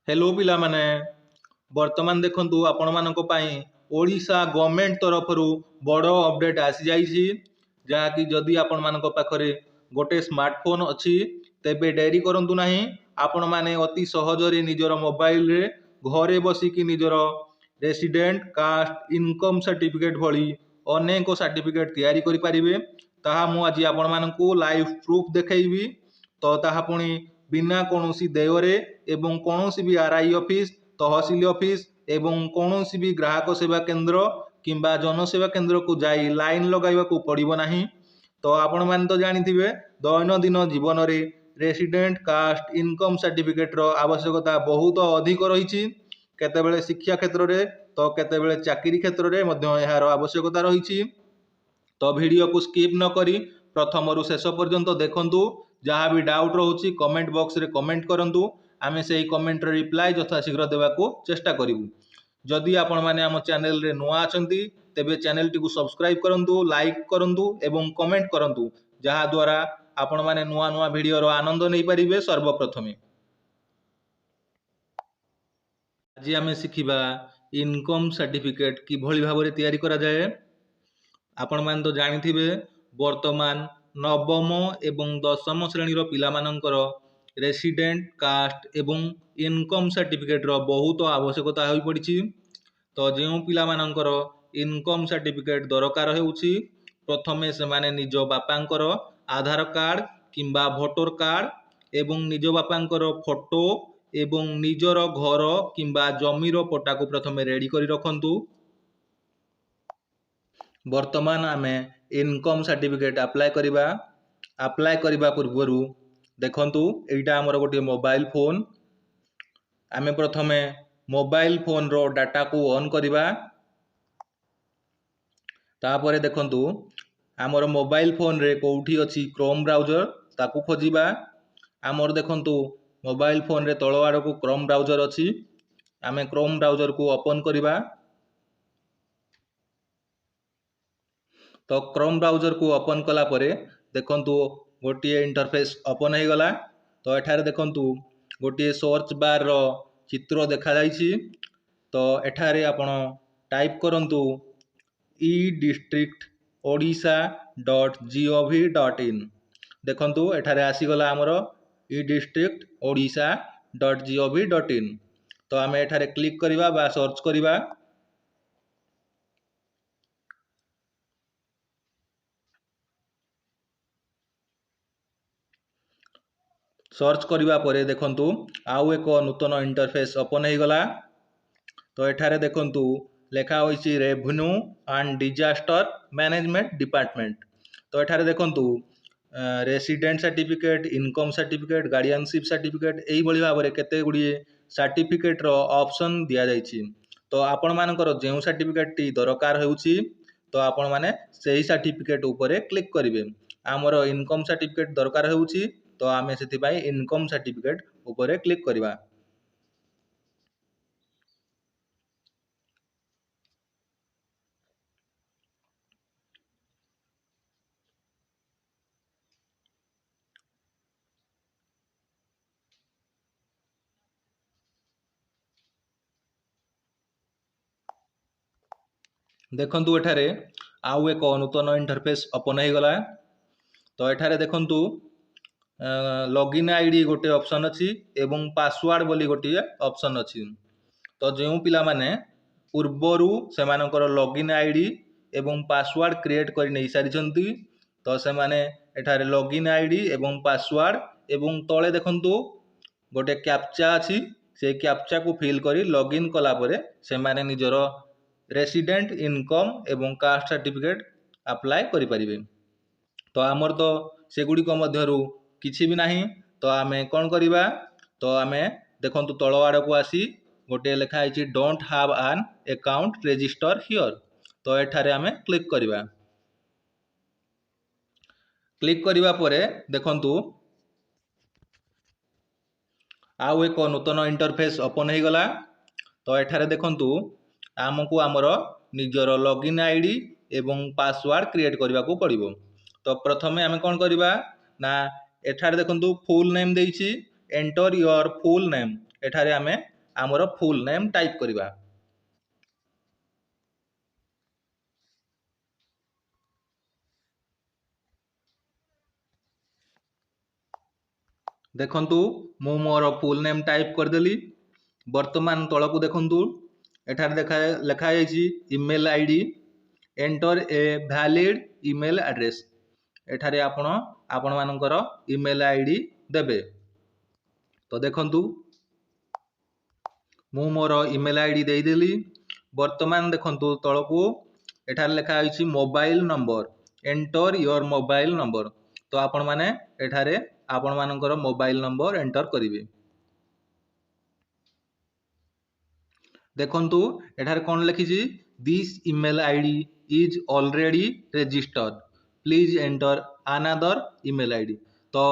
Hello पिला माने वर्तमान देखंतु आपण मानक पई ओडिशा गवर्नमेंट तरफरु बड़ अपडेट आसी जाइछि जहाँकि जदि आपण मानक पाखरे गोटे स्मार्टफोन अछि तेबे डेरी करंतु नाही। आपण माने अति सहजरे निजर मोबाइल रे घरे बसिकी निजर रेसिडेंट कास्ट इनकम सर्टिफिकेट भली अनेक सर्टिफिकेट तैयारी करि परिबे। ताहा मु आज आपण मानकु लाइव प्रूफ देखैबी। तो ताहा पुणी बिना कौनसी देयरे एवं कौनसी भी आरआई ऑफिस तहसील ऑफिस एवं कौनसी भी ग्राहक सेवा केंद्र किंबा जनसेवा केंद्र को जाई लाइन लगाइबा को पड़िबो नाही। तो आपण मान तो जानिथिबे दैनंदिन जीवन रे रेसिडेंट कास्ट इनकम सर्टिफिकेट रो आवश्यकता बहुत अधिक रहिछि। केतेबेले शिक्षा क्षेत्र रे तो केतेबेले चाकरी क्षेत्र रे मध्य एहार आवश्यकता रहिछि। तो वीडियो को स्किप न करी प्रथम रु शेष पर्यंत देखंतु। जहाँ भी डाउट रोचे कमेंट बॉक्स रे कमेंट करंतु। आमे से कमेंट रे रिप्लाई यथाशीघ्र देवाको चेष्टा करिवु। जदि आपण माने आम चैनल रे नुआ अछंती तेबे चैनल टी को सब्सक्राइब करंतु लाइक करंतु एवं कमेंट करंतु जहाँ द्वारा आपण माने नुआ नुआ वीडियो रो आनंद नै परिबे। सर्वप्रथमे आज आमे शिखिबा इनकम सर्टिफिकेट किभली भाबरे तयारी करा जाए। आपण मान तो जानिथिबे वर्तमान नवम एवं दशम श्रेणीर पिलामानंकर रेसिडेंट कास्ट एवं इनकम सर्टिफिकेट रो बहुत आवश्यकता होई पड़िछि। तो जो पिलामानंकर इनकम सर्टिफिकेट दरकार हेउछि प्रथमे से माने निज बापांकर आधार कार्ड किंबा भोटर कार्ड एवं निज बापांकर फोटो एवं निजर घर किंबा जमीर पट्टा को प्रथमे रेडी करी रखंतु। वर्तमान आमे इनकम सर्टिफिकेट अप्लाई करबा पूर्व देखंतु एटा हमर गोटे मोबाइल फोन। आमे प्रथमे मोबाइल फोन रो डाटा को ऑन करबा। तापरे देखंतु हमर मोबाइल फोन रे कोठी अछि क्रोम ब्राउजर ताकू खोजिबा। हमर देखंतु मोबाइल फोन रे तळ आड़ को क्रोम ब्राउजर अछि। आमे क्रोम ब्राउजर को ओपन करबा। तो क्रोम ब्राउजर को ओपन कला परे देखंतु गोटे इंटरफेस ओपन हो गला। तो एठारे देखंतु गोटे सर्च बार रो चित्र देखा जाइछि। तो एठारे आपण टाइप करंतु e-district-odisha.gov.in। देखंतु एठारे आसी गला हमर e-district-odisha.gov.in। तो आमे एठारे क्लिक करिबा बा सर्च करिबा। सर्च करिबा परे देखंतु आउ एक नूतन इंटरफेस ओपन हो गला। तो एठारे देखंतु लेखा होइछि revenue and disaster management department. तो एठारे देखंतु resident certificate income certificate guardianship certificate एई भली भाबरे केते गुडी सर्टिफिकेट रो ऑप्शन दिया जाइछि। तो आपण मानकर जेउ सर्टिफिकेट टी दरकार हेउछि तो आपण माने सेही सर्टिफिकेट ऊपर क्लिक करिवे। हमर इनकम सर्टिफिकेट दरकार हेउछि तो आमे सेति भाई इनकम सर्टिफिकेट ऊपर क्लिक करिवा। देखंतु एठारे आउ एक नूतन इंटरफेस ओपन हो गला। तो एठारे देखंतु लॉगिन आईडी गोटे ऑप्शन अछि एवं पासवर्ड बोली गोटे ऑप्शन अछि। तो जो पिला माने पूर्वरु सेमानकर लॉगिन आईडी एवं पासवर्ड क्रिएट कर नै सारिछंती तो से माने एठारे लॉगिन आईडी एवं पासवर्ड एवं तळे देखंतु गोटे कैप्चा अछि। से कैप्चा को फिल करी लॉगिन कला परे से माने निजर रेसिडेंट इनकम एवं कास्ट सर्टिफिकेट अप्लाई करि परिबे। तो आमर तो सेगुड़ी मध्यरु किछि भी नाही। तो आमे कोन करिबा तो आमे देखंतु तळ आड़ को आसी गोटे लेखा आइछि don't have an account register here. तो एठारे आमे क्लिक करिबा। क्लिक करिबा परे देखंतु आउ एक नूतन इंटरफेस ओपन हो गला। तो एठारे देखंतु आमको आमर निजर लॉगिन आईडी एवं पासवर्ड क्रिएट करबा को पड़िबो। तो प्रथमे आमे कोन करिबा ना एठारे देखंतु फुल नेम देइछि एंटर योर फुल नेम एठारे आमे आमर फुल नेम टाइप करवा। देखंतु मु मोर फुल नेम टाइप करदेली। वर्तमान तलकू देखंतु एठार लेखा जाइछि email ID enter a valid email address. एठारे आपण मानकर ईमेल आईडी देबे। तो देखंतु मु मोर ईमेल आईडी देदेली। वर्तमान देखंतु तलकू एठार लेखा होइछि mobile number enter your mobile number. तो आपण माने एठारे आपण मानकर मोबाइल नंबर एंटर करिवे। देखंतु एठारे कोन लिखिछि this email ID is already registered please enter another email ID. तो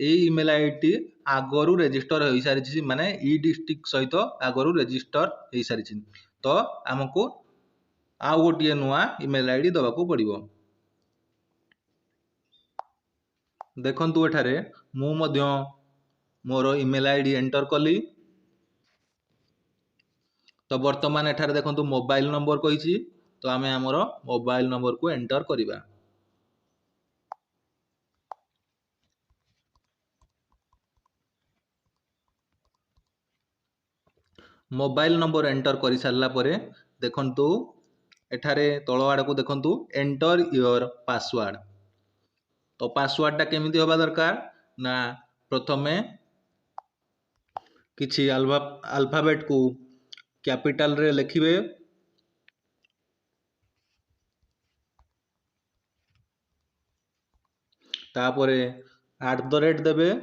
ए ईमेल आईडी आगरू रजिस्टर हो सारी माने ई डिस्ट्रिक्ट सहित आगरू रजिस्टर हो सारी। तो आमको आउ गोटे नुआ ईमेल आईडी दबाकू पड़िबो। देखंतु एठारे मु मध्य मोर ईमेल आईडी एंटर कली। तो वर्तमान एठारे देखंतु मोबाइल नंबर कहिछि। तो आमे हमर मोबाइल नंबर को एंटर करिबा। मोबाइल नंबर एंटर करि सारला परे देखंतु एठारे तळ आड़ को देखंतु एंटर योर पासवर्ड। तो पासवर्ड टा केमिति होबा दरकार ना प्रथमे किछि अल्फाबेट को कैपिटल रे लिखिबे। तापरे @ देबे।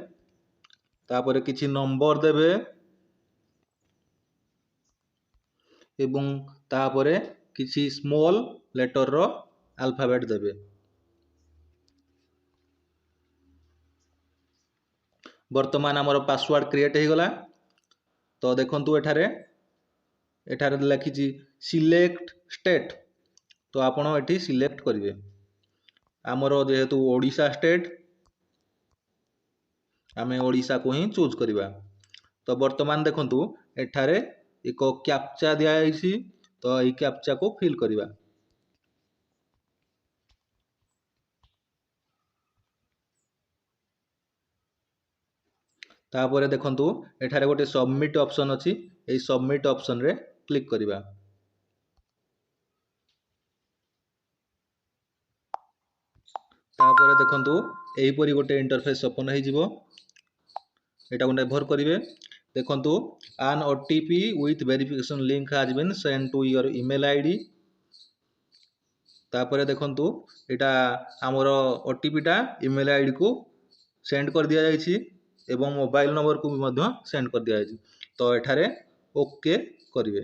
तापरे किछि नंबर देबे एवं तापरे किछि स्मॉल लेटर रो अल्फाबेट देबे। वर्तमान हमर पासवर्ड क्रिएट हो गला। तो देखंतु एठारे लिखिछि सिलेक्ट स्टेट। तो आपण एठी सिलेक्ट करिवे। आमर जेहेतु ओडिशा स्टेट आमे ओडिशा को ही चूज करिवा। तो वर्तमान देखंतु एठारे एक कैप्चा दिया जाइछि। तो एई कैप्चा को फिल करिवा। तापरे देखंतु एठारे गोटे सबमिट ऑप्शन अछि। एई सबमिट ऑप्शन रे क्लिक करिवा। तापरे देखंतु एही परी गोटे इंटरफेस ओपन हो जिवो। एटा गोटे भर करिवे। देखंतु an OTP with verification link has been sent to your email ID। तापरे देखंतु एटा हमर ओटीपी टा ईमेल आईडी को सेंड कर दिया जाइछि एवं मोबाइल नंबर को भी मध्य सेंड कर दिया जाइछि। तो एठारे ओके करिवे।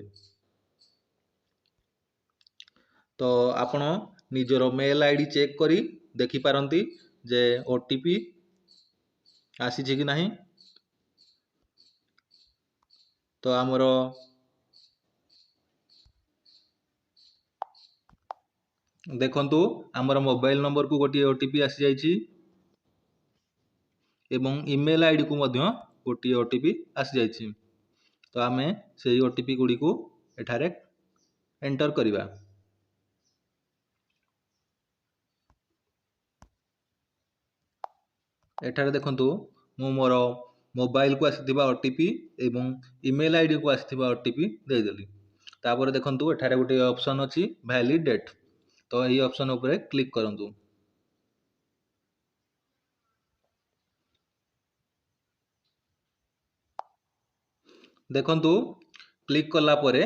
तो आपण निजरो मेल आईडी चेक करी देखि पारंती जे ओटीपी आसी कि नहीं। तो आमर देखंतु आमर मोबाइल नंबर को गोटे ओटीपी आसी जाइछि एवं ईमेल आईडी को मध्य गोटे ओटीपी आसी जाइछि। तो आमे सेही ओटीपी गुडी को एठारे एंटर करिवा। एठारे देखंतु मु मोर मोबाइल को आसीथिबा ओटीपी एवं ईमेल आईडी को आसीथिबा ओटीपी देई देली। तापर देखंतु एठारे गोटे ऑप्शन अछि वैलिडेट। तो एही ऑप्शन ऊपर क्लिक करंतु। देखंतु क्लिक कला परे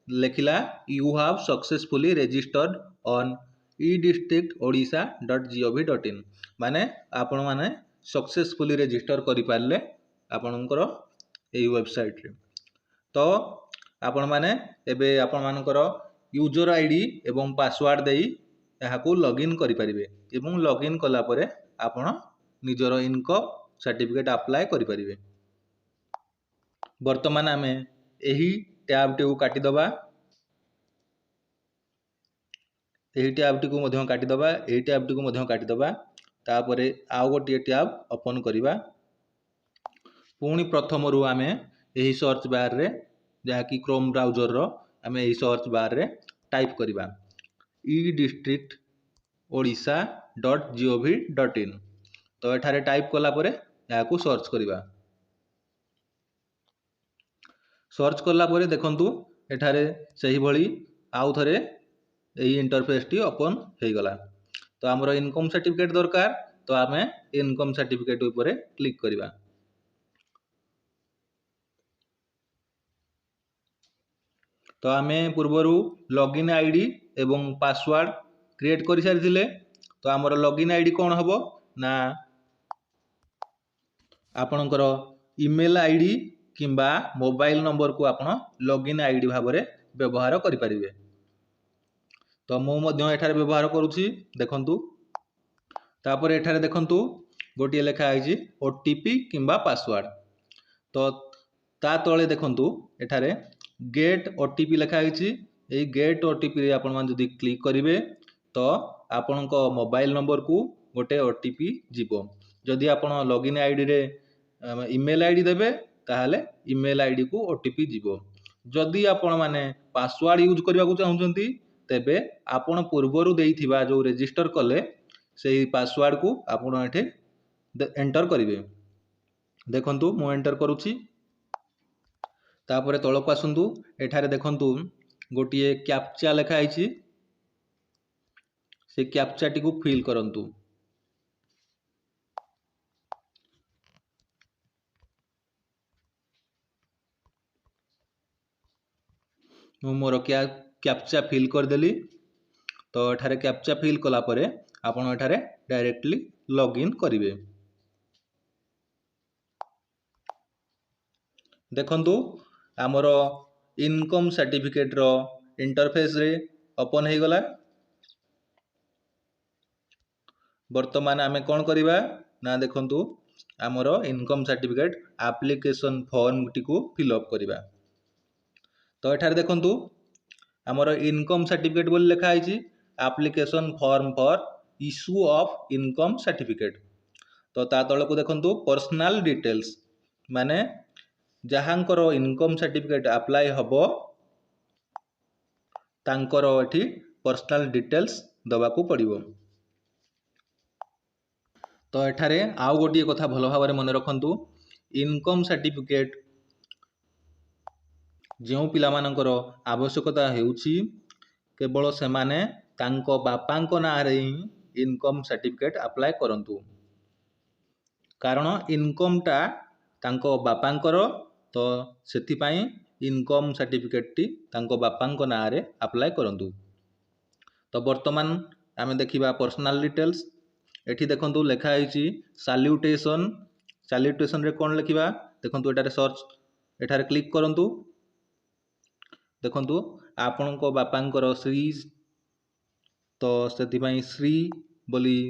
लेखिला you have successfully registered on edistrictodisha.gov.in। माने आपण माने सक्सेसफुली रजिस्टर करि पारले आपनकर एही वेबसाइट रे। तो आपण माने एबे आपण मानकर यूजर आईडी एवं पासवर्ड देई याहाकू लॉगिन करि परिबे एवं लॉगिन कला परे आपण निजरो इनकम सर्टिफिकेट अप्लाई करि परिबे। वर्तमान आमे एही टैब टी को काटी दबा। एही टैब टी को मध्य काटी दबा। एही टैब टी को मध्य काटी दबा। तापरे आउ गोटे टैब ओपन करिवा। पुणी प्रथम रु आमे एही सर्च बार रे जहाँकि क्रोम ब्राउजर आम यही सर्च बार रे टाइप करवा e-district odisha.gov.in। तो एठारे टाइप कला परे याकू सर्च करवा। सर्च कला परे देखंतु एठारे सही भली आउ थरे यही इंटरफेस टी ओपन हो गला। तो आमर इनकम सर्टिफिकेट दरकार, तो आम इनकम सर्टिफिकेट उपरे क्लिक करवा। तो आम पूर्वर लॉगिन आईडी एवं पासवर्ड क्रिएट कर सारी। तो आमर लॉगिन आईडी कौन हम ना आपणकर ईमेल आईडी किंबा मोबाइल नंबर को आपण लॉगिन आईडी भाव में व्यवहार करें। तो मुझे एठारे व्यवहार करुँची देखंतु। तापर एठारे देखंतु गोटे लेखाई ओटीपी किंबा पासवर्ड। तो ता तले देखंतु एठारे गेट ओटीपी लिखाई। यही गेट ओटीपी आपण मान जदि क्लिक करेंगे तो आपण मोबाइल नंबर को गोटे ओटीपी जीवो। जदि आपण लॉगिन आईडी रे ईमेल आईडी देबे ताहले ईमेल आईडी को ओटीपी जीवो। जदि आपण माने पासवर्ड यूज करबा को चाहुचंती तेबे आपण पूर्वरु देइथिबा जो रजिस्टर कले सेही पासवर्ड को आपण एठे एंटर करेंगे। देखंतु मु एंटर करूची। तापर तलक आसतु एठारे देखंतु गोटे कैप्चा लिखाई। से कैप्चा टी को फिल करंतु। मु मोर कैप्चा फिल करदेली। तो एठारे कैप्चा फिल कला परे आपण एठारे डायरेक्टली लॉगिन करेंगे। देखंतु आमर इनकम सर्टिफिकेट रो इंटरफेस रे ओपन हो गला। वर्तमान आमे कौन करवा ना देखंतु आमर income certificate application form T को फिलअप करवा। तो एठारे देखंतु आमर इनकम सर्टिफिकेट बोली लिखाई application form for issue of income certificate. तो ता तल को देखंतु पर्सनल डिटेल्स माने जहाँकर इनकम सर्टिफिकेट अप्लाई हबो तांकर एठी पर्सनल डिटेल्स दबाकू पड़िबो। तो एठारे आउ गोटे कथा भल भाव में मन रखंतु इनकम सर्टिफिकेट जो पिलामानंकर आवश्यकता हेउची केवल सेमाने तांको बापांको नाँ रे ही इनकम सर्टिफिकेट अप्लाई करंतु। कारण इनकम टा तांको बापांकर, तो सेथिपाई इनकम सर्टिफिकेट टी तांको बापांको नाँ रे अप्लाई करंतु। तो वर्तमान आमे देखिबा पर्सनल डिटेल्स। एठी देखंतु लेखा आइची सैल्यूटेशन। सैल्यूटेशन रे कोन लिखिबा देखंतु एटारे सर्च एठारे क्लिक करंतु। देखंतु आपणको बापांकर श्री, तो सेथिपाई श्री बोली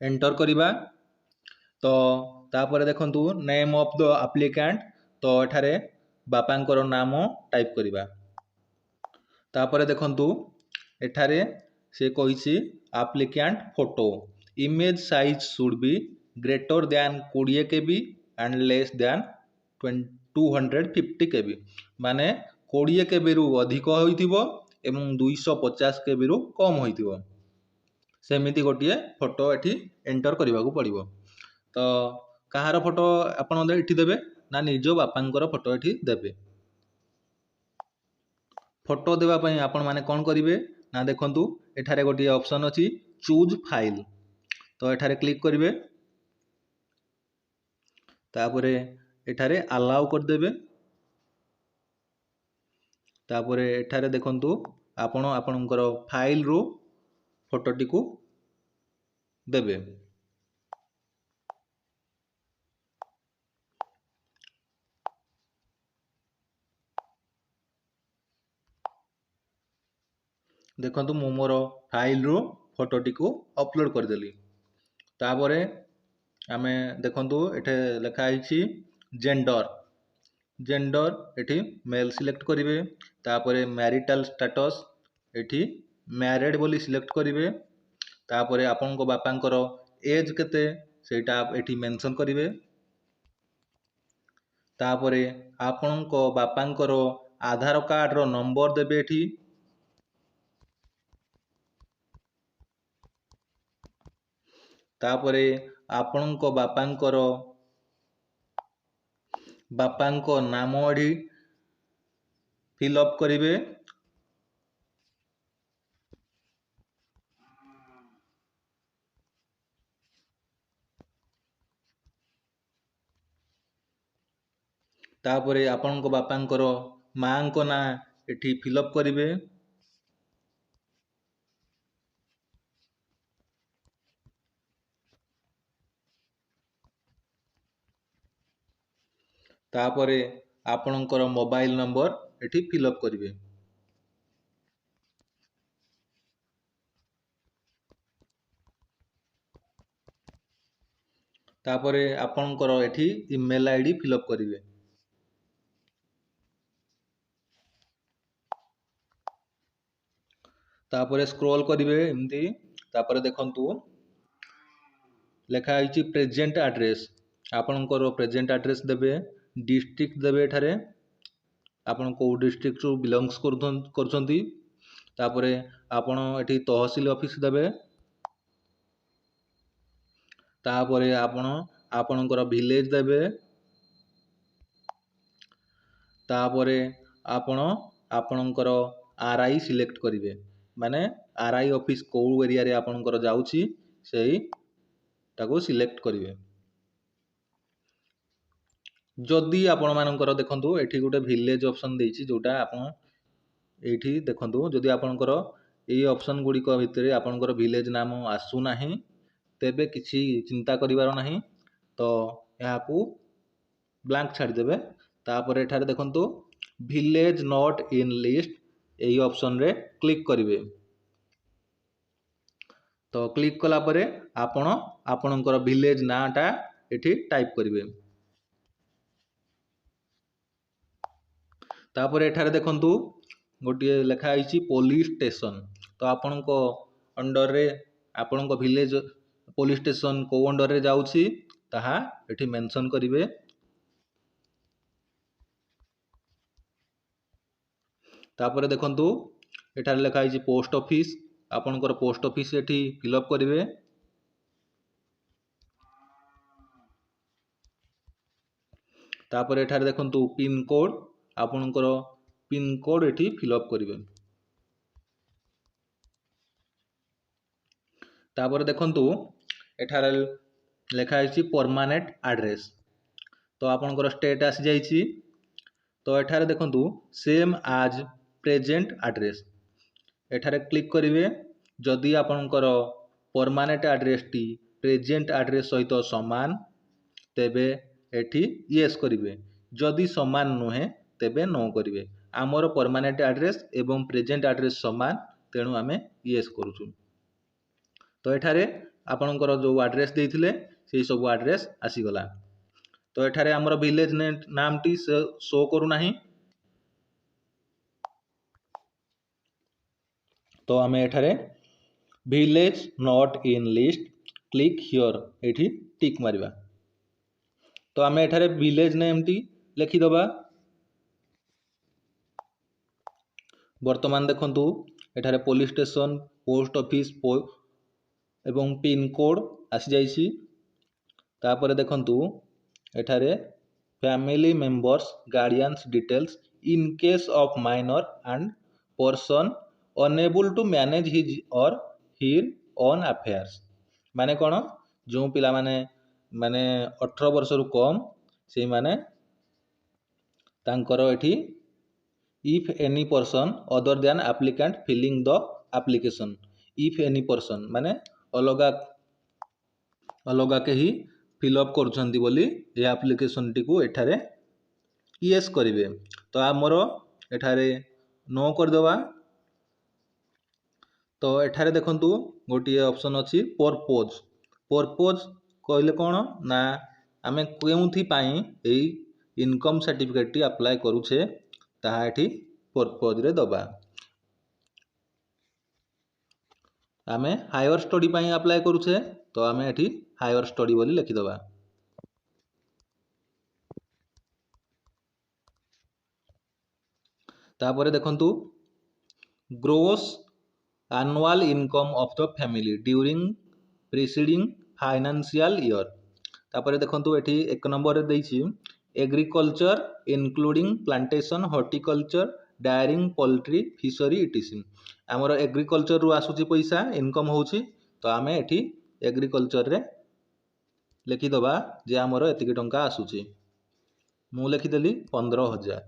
एंटर करिबा। तो तापर देखंतु नेम ऑफ द एप्लिकेंट, तो एठारे बापांकर नाम टाइप करिबा। तापर देखंतु एठारे से कहिछि applicant photo image size should be greater than 20 KB and less than 250 KB। माने 20 KB रु अधिक होइथिबो एवं 250 KB रु कम होइथिबो। सेमिति गोटे फोटो एठी एंटर करबा को पड़िबो। तो कहार फोटो आपण एठी देबे ना निजो बापांकर फोटो एठी देबे। फोटो देवा पई आपण माने कोन करिवे ना देखंतु एठारे गोटे ऑप्शन अछि चूज फाइल। तो एठारे क्लिक करिवे। तापरे एठारे अलाउ कर देबे। तापरे एठारे देखंतु आपण आपणकर फाइल रो फोटोटी को देबे। देखंतु मु मोर फाइल रो फोटोटी को अपलोड कर देली। तापरे आमे देखंतु एठे लिखा आइछि जेंडर। जेंडर एठी मेल सिलेक्ट करिवे। तापरे मैरिटल स्टेटस एठी मैरिड बोली सिलेक्ट करिवे। तापरे आपनको बापांकर एज केते सेटा एठी मेंशन करिवे। तापरे आपणको बापांकर आधार कार्ड रो नंबर देबे एठी। तापरे आपणको बापांको नाम एठी फिलअप करिवे। तापरे आपणको बापांकर मांको ना एठी फिलअप करिवे। तापरे आपणकर मोबाइल नंबर एठी फिलअप करिवे। तापरे आपणकर एठी ईमेल आईडी फिलअप करिवे। तापरे स्क्रॉल करिवे एमती। तापरे देखंतु लेखा आइछि प्रेजेंट एड्रेस। आपणकर प्रेजेंट एड्रेस देबे, डिस्ट्रिक्ट देबे एठारे आपण को डिस्ट्रिक्ट रु बिलोंग्स करछंती। तापरे आपण एठी तहसील ऑफिस देबे। तापरे आपणकर विलेज देबे। तापरे आपणकर आरआई सिलेक्ट करिवे, माने आरआई ऑफिस को एरिया रे आपणकर जाउछि सेही ताको सिलेक्ट करिवे। जदि आपण मानकर देखंतु एठी गोटे विलेज ऑप्शन देछि, जोटा आपण एठी देखंतु जदि आपणकर एई ऑप्शन गुडी को भितरे आपणकर विलेज नाम आसु नाही, तेबे किछि चिंता करिवार नाही। तो याकू ब्लैंक छाड़ देबे। तापर एठारे देखंतु village not in list, AE option रे क्लिक करिवे। तो क्लिक कला परे आपणकर विलेज नाटा एठी टाइप करिवे। तापर एठारे देखंतु गोटे लेखा आइछि पुलिस स्टेशन। तो आपणको अंडर रे आपणको विलेज पुलिस स्टेशन को अंडर रे जाउछि ताहा एठी मेंशन करिवे। तापर देखंतु एठारे लेखा आइछि पोस्ट ऑफिस। आपणकर पोस्ट ऑफिस एठी फिलअप करिवे। तापर एठारे देखंतु पिन कोड, आपणकर पिन कोड एठी फिलअप करिवे। तापर देखंतु एठारे लेखा आइछि परमानेंट एड्रेस। तो आपणकर स्टेट आसी जाइछि। तो एठारे देखंतु सेम आज प्रेजेंट एड्रेस, एठारे क्लिक करिवे। जदि आपणकर permanent address T present address सहित समान, तेबे एठी यस करिवे। जदि समान नुहे तेबे नो करिवे। आमर परमानेंट एड्रेस एवं प्रेजेंट एड्रेस समान, तेणु आमे यस करूछु। तो एठारे आपणकर जो एड्रेस देइथिले सेही सब एड्रेस आसी गला। तो एठारे आमर विलेज नाम टी शो करू नाही। तो आमे एठारे village not in list click here एठी टिक मारिबा। तो आमे एठारे विलेज नेम टी लिखि दबा। वर्तमान देखंतु एठारे पुलिस स्टेशन, पोस्ट ऑफिस एवं पिन कोड आसी जाइछि। तापरे देखंतु एठारे family members guardians details in case of minor and person unable to manage his or her own affairs. माने कोन, जो पिला माने 18 वर्ष रु कम से माने तांकर एठी if any person other than applicant filling the application, if any person माने अलगा के ही फिलअप करछंती बोली ए एप्लिकेशन टी को एठारे यस करिवे। तो आमर एठारे नो कर दवा। तो एठारे देखंतु गोटिए ऑप्शन अछि पर्पज। पर्पज कहले कोन ना, आमे केउथि पई एई इनकम सर्टिफिकेट टी अप्लाई करूछे ताहा एठी पर्पज रे दबा। आमे हायर स्टडी पई अप्लाई करूछे, तो आमे एठी हायर स्टडी बोली लिखि दबा। तापर देखंतु gross annual income of the family during preceding financial year। तापर देखंतु एठी एक नंबर रे देइछि agriculture including plantation horticulture dairying poultry fishery etc. आमर एग्रीकल्चर रु आसुची पैसा इनकम होउची तो आमे एठी एग्रीकल्चर रे लिखिदबा जे आमर एतिकी टंका आसुची। मु लिखिदेली 15,000।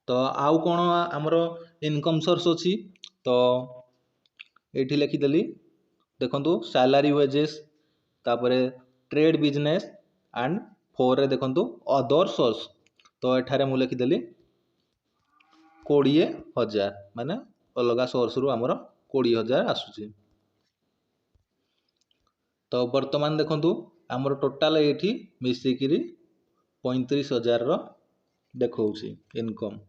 तो आउ कौन आमर इनकम सोर्स अच्छी तो ये लिखिदेली देखंतु सैलरी वेजेस तापर ट्रेड बिजनेस एंड 4 रे देखंतु अदर सोर्स तो एठारे मु लिखिदेली 20,000 माने अलगा सोर्स रु आमर 20,000 आसुची। तो वर्तमान देखंतु आमर टोटाल एठी मिसिकिरी 35,000 रो देखौची इनकम।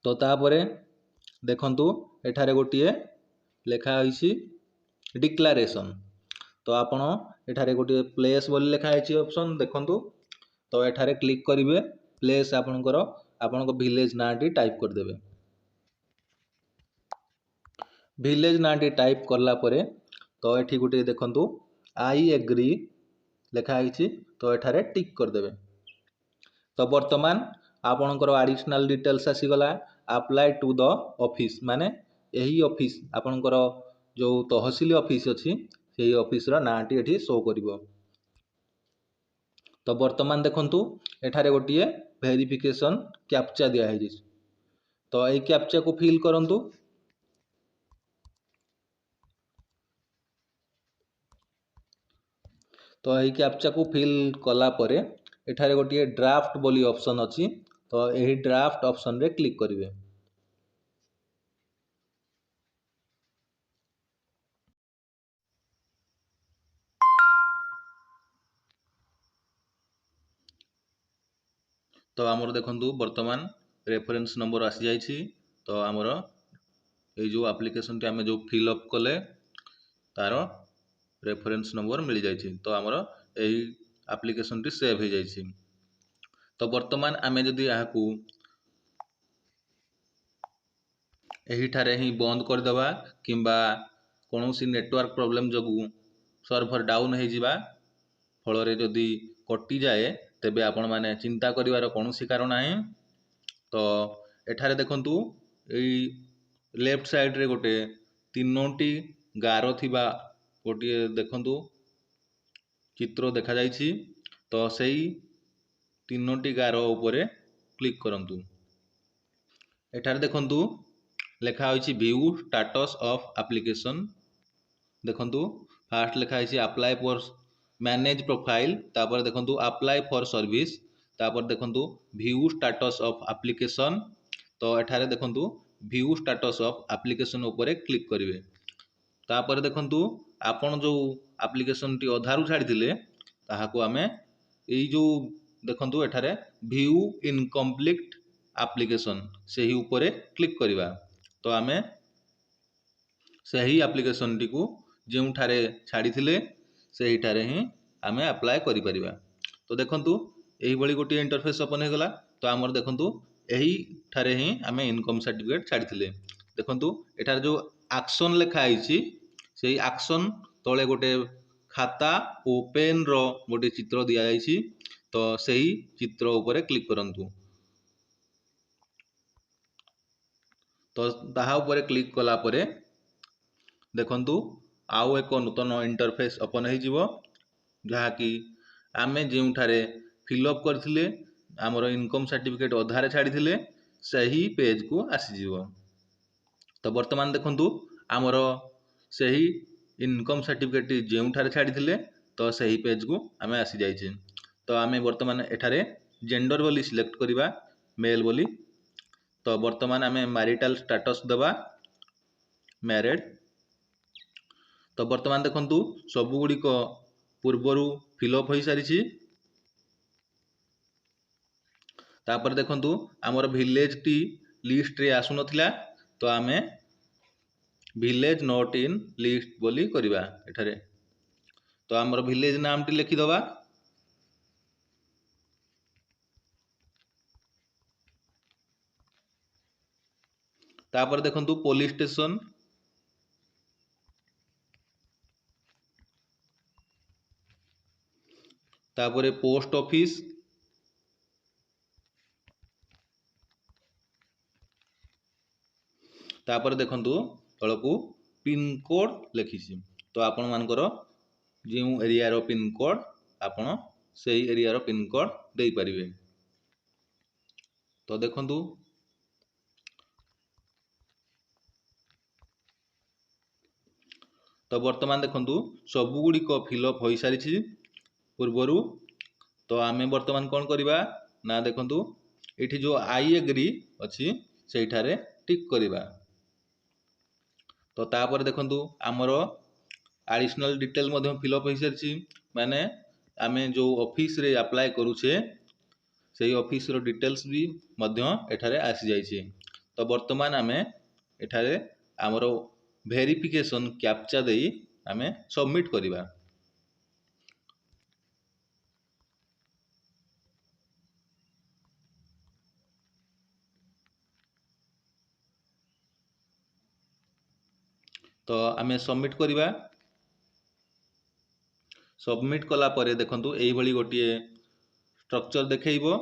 तो तापरे देखंतु एठारे गोटिए लेखा होइछि डिक्लेरेशन। तो आपण एठारे गोटिए प्लेस बोली लेखा होइछि ऑप्शन देखंतु। तो एठारे क्लिक करिवे प्लेस आपणको विलेज नाटी टाइप कर देबे। विलेज नाटी टाइप करला परे तो एठी गोटिए देखंतु आई एग्री लेखा होइछि तो एठारे टिक कर देबे। तो वर्तमान आपणकर एडिशनल डिटेल्स आसीगला अप्लाई टू द ऑफिस माने यही ऑफिस आपणकर जो तहसील ऑफिस अच्छी से ऑफिस रा नाटी एठी शो करिवो। तो वर्तमान देखंतु एठारे गोटिए वेरिफिकेशन कैप्चा दिया है। तो এই कैप्चा को फिल करंतु। तो এই कैप्चा को फिल कला परे एठारे गोटिए ड्राफ्ट बोली ऑप्शन अच्छी तो यही ड्राफ्ट ऑप्शन रे क्लिक करिवे। तो आमर देखंतु वर्तमान रेफरेंस नंबर आसी जाइछि। तो आमर ये जो एप्लिकेशन टी आमे जो फिल अप कले तार रेफरेंस नंबर मिल जाइछि। तो आमर यही एप्लिकेशन टी सेव हो जाइछि। तो वर्तमान आमे जदि याकू यही ठारे ही बंद कर देबा किंबा कोनोसी नेटवर्क प्रॉब्लम जगु सर्वर डाउन हो जिबा फल रे जदि कटि जाए तेबे आपण माने चिंता करिवार कोनोसी कारण नाही। तो एठारे देखंतु एई लेफ्ट साइड रे गोटे तीनोटी गारो थिबा गोटे देखंतु चित्र देखा जाइछि। तो सेई तीनोटी गारो ऊपर क्लिक करंतु। एठारे देखंतु लेखा होइछि व्यू स्टेटस ऑफ एप्लिकेशन। देखंतु फास्ट लेखा होइछि अप्लाई फॉर मैनेज प्रोफाइल तापर देखंतु अप्लाई फॉर सर्विस तापर देखंतु व्यू स्टेटस ऑफ एप्लिकेशन। तो एठारे देखंतु व्यू स्टेटस ऑफ एप्लिकेशन ऊपर क्लिक करिवे। तापर देखंतु आपण जो एप्लिकेशन टी अधारु छाडी दिले ताहाको आमे एई जो देखंतु एठारे व्यू इनकम्प्लीट एप्लिकेशन सेही ऊपर क्लिक करिवा। तो आमे सही एप्लिकेशन टी को जेउ ठारे छाडी थिले सही ठारे ही आमे अप्लाई करि परिबा। तो देखंतु एही बळी गोटी इंटरफेस ओपन हे गला। तो आमर देखंतु एही ठारे ही आमे इनकम सर्टिफिकेट छाडी थिले। देखंतु एठार जो एक्शन लेखा आइछि सेही एक्शन तळे गोटे खाता ओपन रो गोटे चित्र दिया जाइछि। तो सही चित्र ऊपर क्लिक करंतु। तो ताहा ऊपर क्लिक कला परे देखंतु आउ एक नूतन इंटरफेस ओपन हो जिवो जहा कि आमे जेउ ठारे फिलअप करथिले आमर इनकम सर्टिफिकेट अधारे छाडी थिले सही पेज को आसी जिवो। तो वर्तमान देखंतु आमर सही इनकम सर्टिफिकेट जेउ ठारे छाडी थिले तो सही पेज को आमे आसी जाइछे। तो आमे वर्तमान एठारे जेंडर बोली सिलेक्ट करिवा मेल बोली। तो वर्तमान आमे मैरिटल स्टेटस दबा मैरिड। तो वर्तमान देखंतु सब गुड़िक पूर्वरु फिलअप हो सारी। तापर देखंतु आमर विलेज टी लिस्ट रे आसु नथिला तो आमे विलेज नॉट इन लिस्ट बोली करिवा एठारे। तो आमर विलेज नाम टी लिखि दबा। तापर देखंतु पुलिस स्टेशन, तापर पोस्ट ऑफिस, तापर देखंतु तळकू पिन कोड लिखिছি। तो आपण मानकर जो एरिया रो पिन कोड आपण सेही एरिया रो पिन कोड देई परिबे। तो देखंतु तो वर्तमान देखंतु सबु गुडी को फिलअप होई सारिछि पूर्वरु। तो आमे वर्तमान कोन करिबा ना देखंतु एठी जो आई एग्री अछि सेठारे टिक करिबा। तो तापर देखंतु हमर एडिशनल डिटेल मध्य फिलअप होई सारिछि, माने आमे जो ऑफिस रे अप्लाई करूछे सेही ऑफिस रो डिटेल्स भी मध्य एठारे आसी जाइछि। तो वर्तमान आमे एठारे हमर वेरिफिकेशन कैप्चा देई आमे सबमिट करिबा। तो आमे सबमिट करिबा। सबमिट कला परे देखंतु एही भली गोटिए स्ट्रक्चर देखैबो।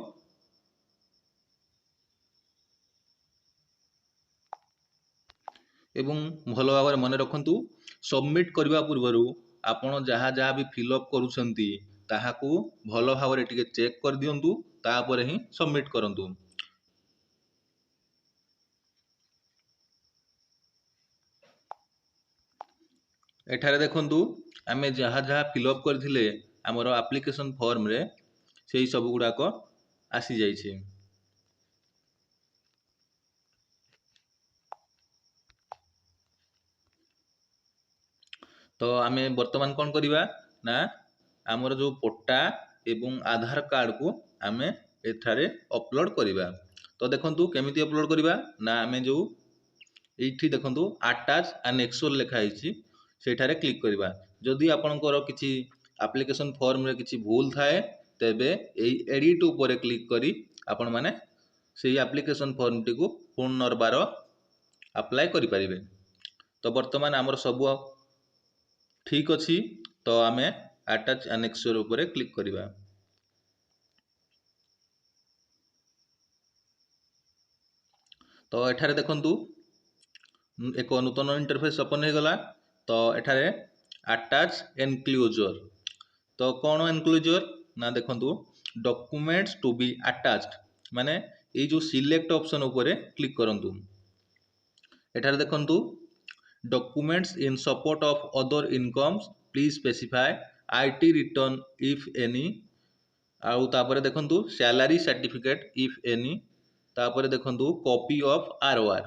एवं भल भाव मन रखंतु सबमिट करबा पूर्वरु आपण जहाँ जहाँ भी फिलअप करूछंती ताहाकू भल भाव रे टिके चेक कर दियंतु, तापर ही सबमिट करंतु। एठारे देखंतु आमे जहाँ जहाँ फिलअप करथिले हमर एप्लिकेशन फॉर्म रे सेही सब गुडा को आसी जाइछे। तो आमे वर्तमान कोन करिबा ना हमर जो पट्टा एवं आधार कार्ड को आमे एठारे अपलोड करिबा। तो देखंतु केमिति अपलोड करिबा ना आमे जो एठी देखंतु अटैच एनेक्सर लिखा हिची सेठारे क्लिक करिबा। जदि आपनकर किछि एप्लिकेशन फॉर्म रे किछि भूल थाए तेबे एई एडिट ऊपर क्लिक करी आपण माने सेही एप्लिकेशन फॉर्म टी को पुनर्बार अप्लाई करि परिबे। तो वर्तमान हमर सब ठीक अछि। तो आमे अटैच एनेक्सर ऊपर क्लिक करिबा। तो एठारे देखंतु एक नूतन इंटरफेस ओपन हो गला। तो एठारे अटैच एनक्लोजर, तो कौन एनक्लोजर ना देखंतु डॉक्यूमेंट्स टू बी अटैच्ड, माने ये जो सिलेक्ट ऑप्शन ऊपर क्लिक करंतु। एठारे देखंतु documents in support of other incomes please specify IT return if any, आउ तापर देखंतु सैलरी सर्टिफिकेट इफ एनी, तापर देखंतु कॉपी ऑफ आरओआर।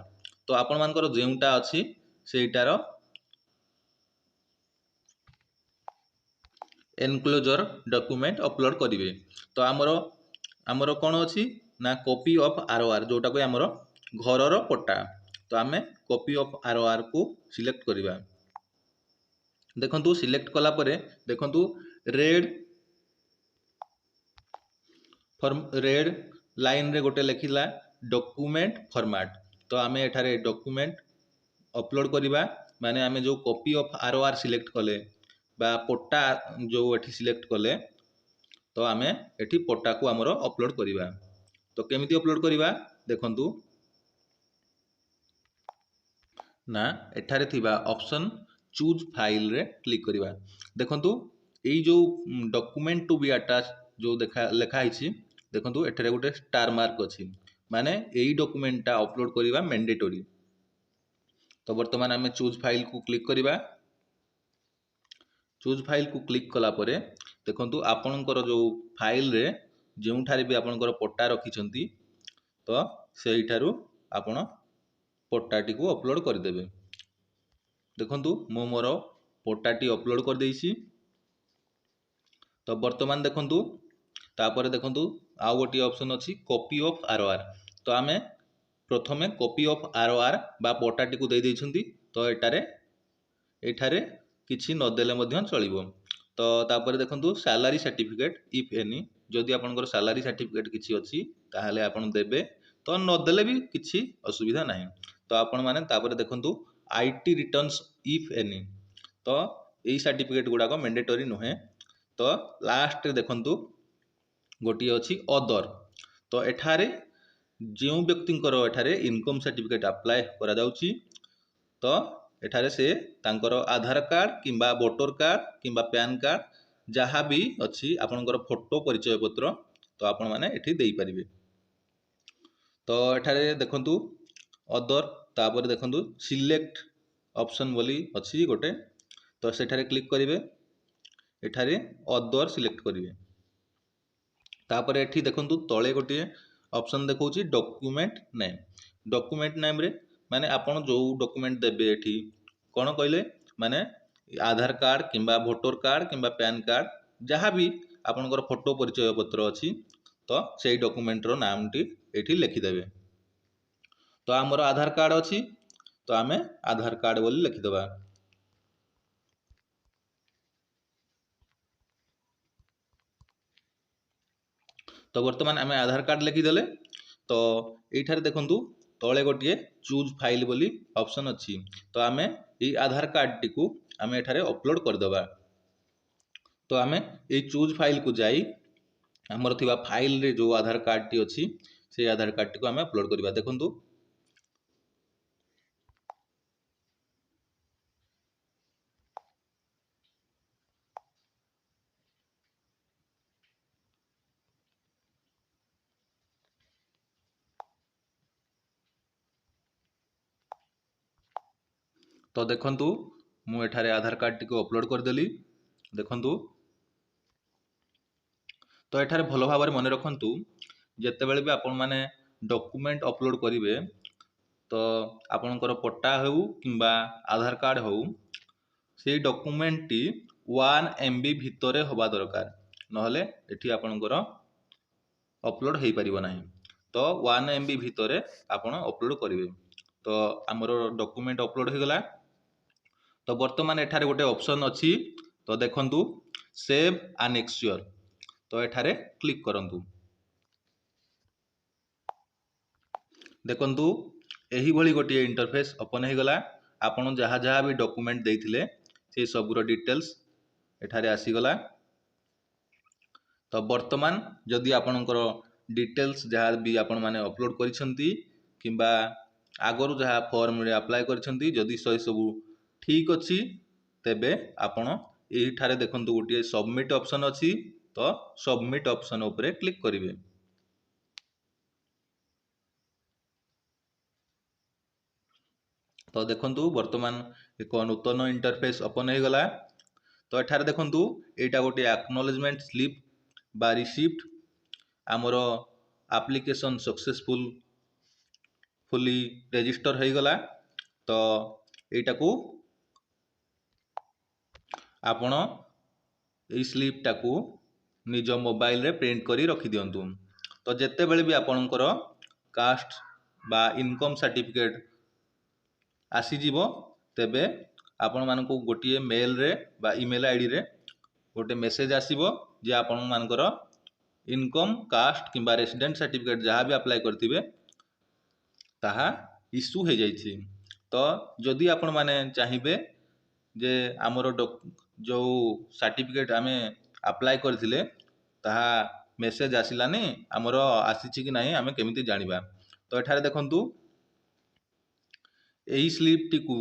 तो आपण मानकर जेउटा अछि सेटार एनक्लोजर डॉक्यूमेंट अपलोड करिवे। तो आमर कौन अछि ना कॉपी ऑफ आरओआर जोटा को आमर घरर पट्टा। तो आमे कॉपी ऑफ आरओआर को सिलेक्ट करिबा। देखंतु सिलेक्ट कला परे देखंतु रेड लाइन रे गोटे लिखिला डॉक्यूमेंट फॉर्मेट। तो आमे एठारे डॉक्यूमेंट अपलोड करिबा, माने आमे जो कॉपी ऑफ आरओआर सिलेक्ट कले बा पट्टा जो एठी सिलेक्ट कले तो आमे एठी पट्टा को हमरो अपलोड करिबा। तो केमिति अपलोड करिबा देखंतु ना एठारे थिबा ऑप्शन चूज फाइल रे क्लिक करिबा। देखंतु एई जो डॉक्यूमेंट टू बी अटैच जो लेखा हिची देखंतु एठारे गोटे स्टार मार्क अछि, माने एई डॉक्यूमेंट टा अपलोड करिबा मैंडेटरी। तो वर्तमान आमे चूज फाइल को क्लिक करिबा। चूज फाइल को क्लिक कला परे देखंतु आपनकर जो फाइल रे जेउठारे भी आपनकर पट्टा रखिछंती तो सेइठारु आपण पट्टाटी को अपलोड कर देबे। देखंतु मो मोर पट्टाटी अपलोड कर देइछि। तो वर्तमान देखंतु तापर देखंतु आउ गोटी ऑप्शन अछि कॉपी ऑफ आरओआर। तो आमे प्रथमे कॉपी ऑफ आरओआर बा पट्टाटी को दे दैछंती। तो एठारे किछि न देले मध्य चलिबो। तो तापर देखंतु सैलरी सर्टिफिकेट इफ एनी, जदि आपनकर सैलरी सर्टिफिकेट किछि अछि ताहाले आपण देबे, तो न देले भी किछि असुविधा नाही। तो आपण माने तापर देखंतु आईटी रिटर्न्स इफ एनी, तो यही सर्टिफिकेट गुड़ाक मैंडेटरी नुहे। तो लास्ट देखंतु गोटे अच्छी अदर, तो एठारे जो व्यक्तिंकर एठारे इनकम सर्टिफिकेट अप्लाई करा जाउची, तो एठारे से तांकर आधार कार्ड किंबा वोटर कार्ड किंबा पैन कार्ड जहाँ भी अच्छी आपनकर फोटो परिचय पत्र तो आपण माने एठी देई परिबे। तो एठारे देखंतु अदर, तापर देखंतु सिलेक्ट ऑप्शन बोली अच्छी गोटे, तो सेठारे क्लिक करिवे, एठारे अदर सिलेक्ट करिवे। तापर एठी देखंतु तळे गोटे ऑप्शन देखौची डॉक्यूमेंट नेम। डॉक्यूमेंट नेम रे माने आपण जो डॉक्यूमेंट देबे एठी कोन कहले माने आधार कार्ड किंबा वोटर कार्ड किंबा पैन कार्ड जहाँ भी आपनकर फोटो परिचय पत्र अच्छी, तो सेही डॉक्यूमेंट रो नाम टी एठी लिखि देबे। तो हमर आधार कार्ड अच्छी, तो आमे आधार कार्ड बोली लिखि देबा। तो बर्तमान आमे आधार कार्ड लिखिदेले। तो ये देखंतु तले गोटे चूज फाइल बोली ऑप्शन अच्छी, तो आमे ये आधार कार्ड टी को आमे एठारे अपलोड कर देबा। तो आमे ये चूज फाइल को जाई हमर थिबा फाइल रे जो आधार कार्ड टी अच्छी से आधार कार्ड टी को आमे अपलोड करबा। देखंतु तो देखंतु मु एठारे आधार कार्ड टी को अपलोड कर देली। देखंतु तो एठारे भलो भाव मन रखंतु जेतेबेले भी आपण माने डॉक्यूमेंट अपलोड करिवे, तो आपणकर पट्टा हो किंबा आधार कार्ड हो से डॉक्यूमेंट टी 1 MB भितरे होबा दरकार, नहले एठी आपणकर अपलोड हो पारिबो नाही। तो 1 MB भितरे आपण अपलोड करिवे। तो हमरो डॉक्यूमेंट अपलोड हो गला। तो वर्तमान एठारे गोटे ऑप्शन अच्छी, तो देखंतु सेव एनेक्स्योर, तो एठारे क्लिक करंतु। देखंतु एही भली गोटे इंटरफेस ओपन हो गला। आपण जहाँ जहाँ भी डॉक्यूमेंट देइथिले से सबुर डिटेल्स एठारे आसीगला। तो वर्तमान जदि आपणकर डिटेल्स जहाँ भी आपण माने अपलोड करिसंती किंबा आगरु जहाँ फॉर्म रे अप्लाई करिसंती जदि सही सब ठीक अच्छी, तेबे आपण एठारे देखंतु गोटे सबमिट ऑप्शन अच्छी, तो सबमिट ऑप्शन उपरे क्लिक करिवे। तो देखंतु वर्तमान एक नूतन इंटरफेस ओपन हो गला। तो एठारे देखंतु एटा गोटे एक्नॉलेजमेंट स्लिप बा रिसिप्ट आमर एप्लिकेशन सक्सेसफुल फुली रजिस्टर हो गला। तो एटा को आपण ए स्लिप टाकू निज मोबाइल रे प्रिंट करी रखी दियंतु। तो जेते बेले भी आपणकर कास्ट बा इनकम सर्टिफिकेट आसी जीवो, तेबे आपण मानकु गोटे मेल रे बा ईमेल आईडी रे गोटे मेसेज आसीबो जे आपण मानकर इनकम कास्ट किंबा रेसिडेंट सर्टिफिकेट जहाँ भी अप्लाई करथिबे ताहा इश्यू हो जाइछि। तो जदि आपण माने चाहिबे जे आमर जो सर्टिफिकेट आमे अप्लाई करथिले ताहा मेसेज आसिलानी आमर आसीछि कि नाही आमे केमिति जानिबा। तो एठारे देखंतु एही स्लिप टी को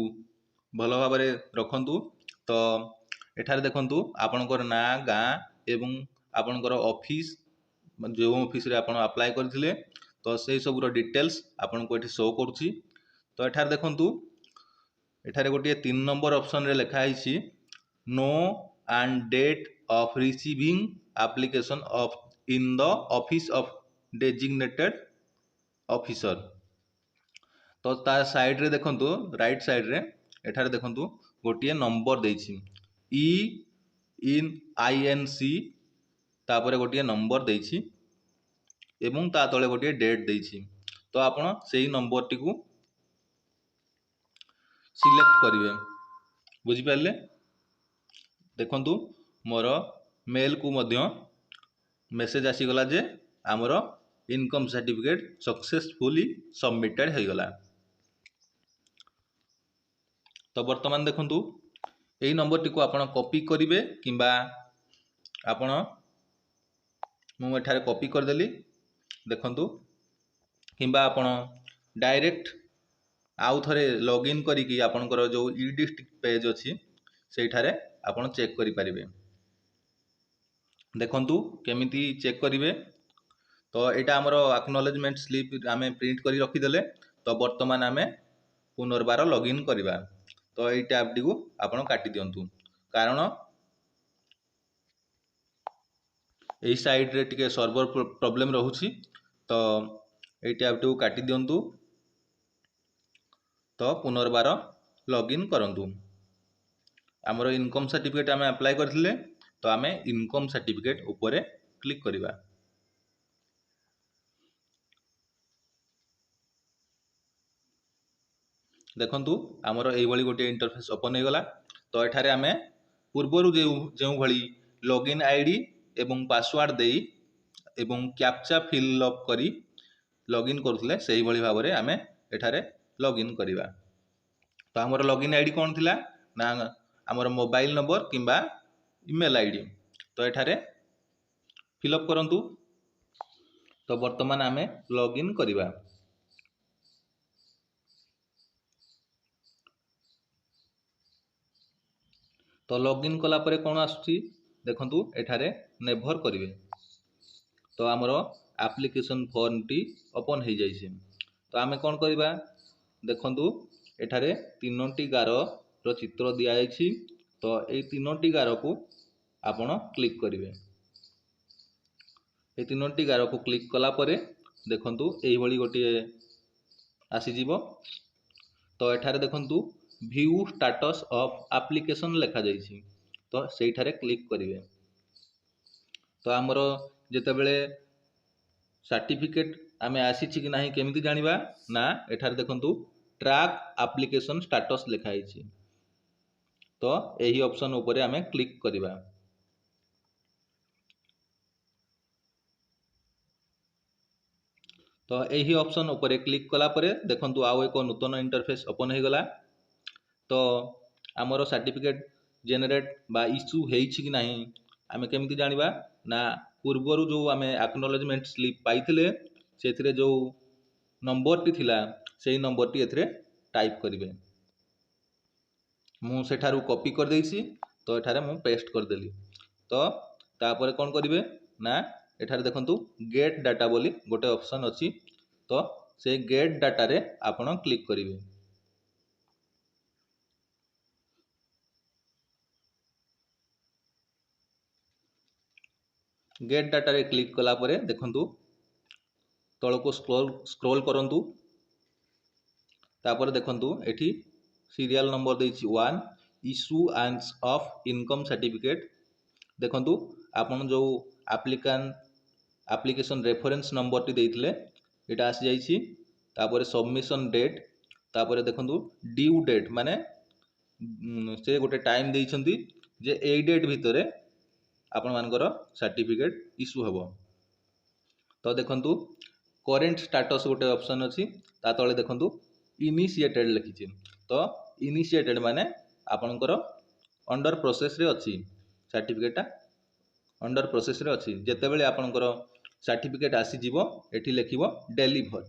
भलो भाबरे रखंतु। तो एठारे देखंतु आपणकर ना गाँ एवं आपणकर ऑफिस जो ऑफिस रे आपण अप्लाई करथिले तो से सब रो डिटेल्स आपण को एठी शो करूछि। तो एठारे देखंतु एठारे गोटे 3 नंबर ऑप्शन रे लिखा आइछि no and date of receiving application of in the office of designated officer. तो ता साइड रे देखंतु राइट साइड रे एठारे देखंतु गोटे नंबर देछि EINC, तापर गोटे नंबर देछि एवं ता तले गोटे डेट देछि। तो आपण सेही नंबर टी को सिलेक्ट करिवे। बुझी पाले? देखंतु मोर मेल को मध्य मेसेज आसीगला जे आमर इनकम सर्टिफिकेट सक्सेसफुली सबमिटेड हो गला। तो वर्तमान देखंतु एई नंबर को आपण कॉपी करिवे किंबा आपण मु एठारे कॉपी करदेली देखंतु किंबा आपण डायरेक्ट आउ थरे लॉगिन करिकी आपणकर जो ई डिस्ट्रिक्ट पेज अछि सेठारे आपण चेक करि परिबे। देखंतु केमिति चेक करिवे तो एटा हमर एक्नॉलेजमेंट स्लिप आमे प्रिंट करी रखी देले। तो वर्तमान आमे पुनर्बार लॉगिन करिबा। तो एई टैब टी को आपण काटी दियंतु कारण एई साइड रे टिके सर्वर प्रॉब्लम रहउछि। तो एई टैब टी को काटी दियंतु। तो पुनर्बार लॉगिन करंतु। हमर इनकम सर्टिफिकेट आमे अप्लाई करथिले तो आमे इनकम सर्टिफिकेट ऊपर क्लिक करिबा। देखंतु हमर एई भली गोटे इंटरफेस ओपन हो गला। तो एठारे आमे पूर्वरु जेउ भली लॉगिन आईडी एवं पासवर्ड देई एवं कैप्चा फिल अप करी लॉगिन करथिले सेही भली भाबरे आमे एठारे लॉगिन करिबा। तो हमर लॉगिन आईडी कोन थिला ना हमर मोबाइल नंबर किंबा ईमेल आईडी। तो एठारे फिल अप करंतु। तो वर्तमान आमे लॉगिन करिबा। तो लॉगिन कला परे कौन आसुची देखंतु एठारे नेभर करिवे। तो हमरो एप्लिकेशन फॉर्म टी ओपन हो जाइए। तो आमे कौन करिबा देखंतु एठारे तीनोटी गार रो चित्र दिया जाइछि। तो ए तीनोटी गार को आपण क्लिक करिवे। ए तीनोटी गार को क्लिक कला परे देखंतु एई भली गोटे आसी जीवो। तो एठारे देखंतु व्यू स्टेटस ऑफ एप्लिकेशन लिखा जाइछि। तो सेठारे क्लिक करिवे। तो हमरो जेते बेले सर्टिफिकेट आमे आसीछि कि नाही केमिति जानिबा ना एठारे देखंतु ट्रैक एप्लिकेशन स्टेटस लिखा जाइछि। तो एही ऑप्शन ऊपर आमे क्लिक करिबा। तो एही ऑप्शन ऊपर क्लिक कला परे देखंतु आउ एको नूतन इंटरफेस ओपन हो गला। तो आमर सर्टिफिकेट जेनेरेट बा इश्यू हेछि कि नाही आमे केमिति जानिबा ना पूर्वरु जो आमे एक्नॉलेजमेंट स्लिप पाइथिले सेथिरे जो नंबर टी थिला सेही नंबर टी एथिरे टाइप करिवे। मु सेठारु कॉपी कर देइछि। तो एठारे मु पेस्ट कर देली। तो तापर कोन करिवे ना एठारे देखंतु गेट डाटा बोली गोटे ऑप्शन अछि। तो से गेट डाटा रे आपण क्लिक करिवे। गेट डाटा रे क्लिक कला परे देखंतु तळको स्क्रॉल करंतु। तापर देखंतु एठी सीरियल नंबर देछि 1 issue and of income certificate. देखंतु आपण जो एप्लिकेशन रेफरेंस नंबर टी देइथिले एटा आसी जाइछि। तापर सबमिशन डेट तापर देखंतु ड्यू डेट माने से गोटे टाइम देइछंती जे एई डेट भितरे आपण मानकर सर्टिफिकेट इश्यू हेबो। तो देखंतु करेंट स्टेटस गोटे ऑप्शन अछि। ता तळे देखंतु इनिशिएटेड लिखिछि। तो इनिशिएटेड माने आपणकर अंडर प्रोसेस रे अछि सर्टिफिकेटा अंडर प्रोसेस रे अछि। जेते बेले आपणकर सर्टिफिकेट आसी जीवो एठी लिखिबो डिलीवर।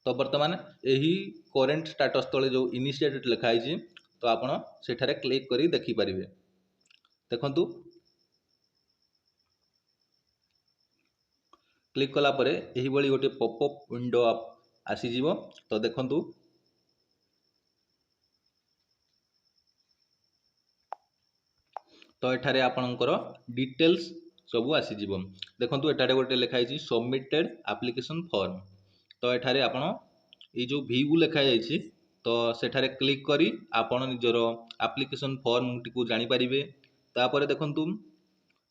तो वर्तमान एही करेंट स्टेटस तळे जो इनिशिएटेड लिखा हिछि तो आपण सेठारे क्लिक करी देखि परिबे। देखंतु क्लिक कला परे एही बळी गोटे पॉपअप विंडो आसी जीवो। तो देखंतु तो एठारे आपणकर डिटेल्स सबू आसी जीवो। देखंतु एठारे गोटे लिखा हिछि सबमिटेड एप्लिकेशन फॉर्म। तो एठारे आपण ए जो व्यू लिखा जाइछि तो सेठारे क्लिक करी आपण निजरो एप्लिकेशन फॉर्म टिकु जानि परिबे। तापर देखंतु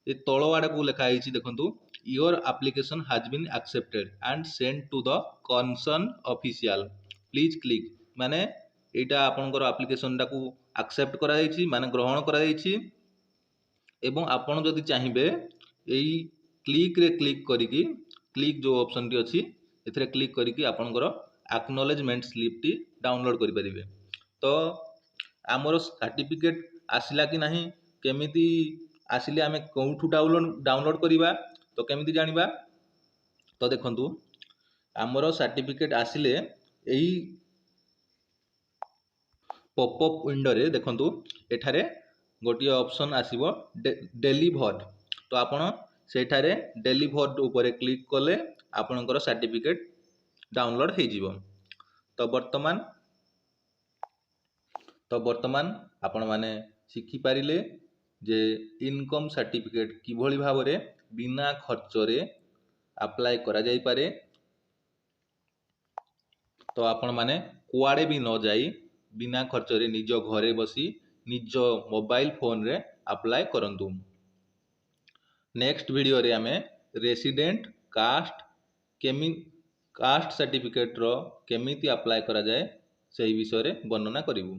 ए तळो आडे को लिखा हिछि देखंतु your application has been accepted and send to the concern official please click माने एटा आपनकर एप्लिकेशन टाकू एक्सेप्ट करा जाइछि माने ग्रहण करा जाइछि। एवं आपण जदि चाहिबे एई क्लिक रे क्लिक करिकी क्लिक जो ऑप्शन टी अछि एथरे क्लिक करिकी आपनकर एक्नॉलेजमेंट स्लिप टी डाउनलोड करि परिबे। तो आमर सर्टिफिकेट आसला कि नहीं, केमिति आसिले आमे कोठू डाउनलोड करवा, तो केमिति जानिबा। तो देखंतु आमर सर्टिफिकेट आसिले एही पॉपअप विंडो रे देखंतु एठारे गोटे ऑप्शन आसीबो डेलीभर। तो आपण सेठारे डेलीभर ऊपर क्लिक कले आपणकर सर्टिफिकेट डाउनलोड हो जिवो। तो बर्तमान आपण माने शिखि पारिले जे इनकम सर्टिफिकेट किभली भाव रे बिना खर्च रे अप्लाई करा जाई पारे। तो आपण माने कुआडे भी न जाई बिना खर्च रे निज घरे बसी निज मोबाइल फोन रे अप्लाई करंतु। नेक्स्ट वीडियो रे आमे रेसिडेंट कास्ट सर्टिफिकेट रो केमिति अप्लाई करा जाए से विषय रे वर्णना करिवु।